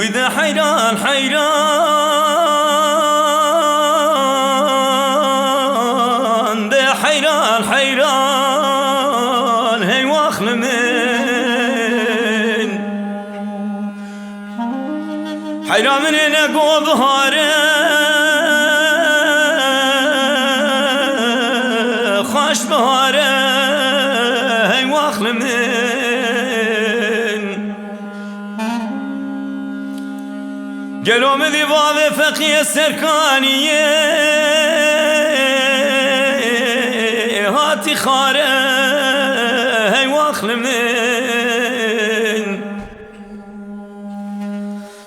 وإذا حيران حيران ده حيران حيران هي واخل من حيران من نقو بهاره خوش بهاره هي واخل من قالوا ذي باب فقيه السركانية هاتي خاره هي واخل من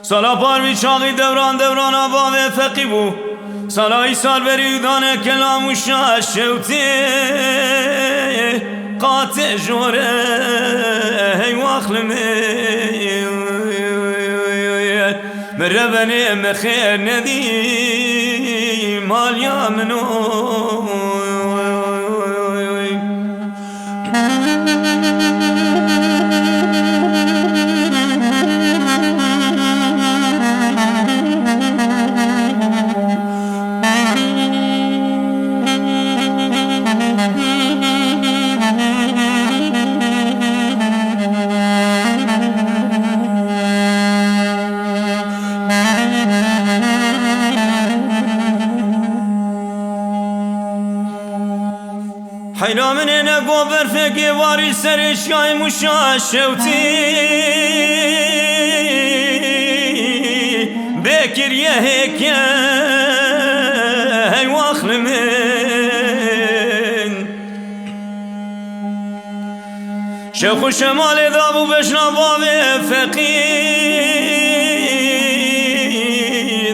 سالا پاروی چاقی دوران دوران باب فقی بو سالا ایسال بریدان کلام و شاشوتی قاطع جوره هی واخل من مربني مخير ندي مال يا منو حيرا من انا قبر فقي واري سرش ياي مشاشوتي بكر يا هيك هي واخل من شيخ شمال ذابو بشنا باب فقيد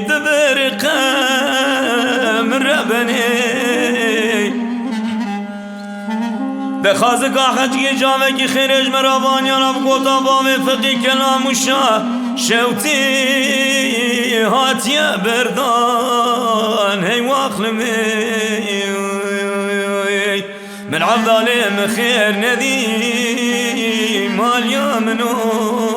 برقه من ربني بخاز قاحت جامع کی خیرج مرابانیان اب گوتا بام فقی کلاموشا شوتی هاتیا بردان هی واخل من عبدالي مخير ندي مال يا منو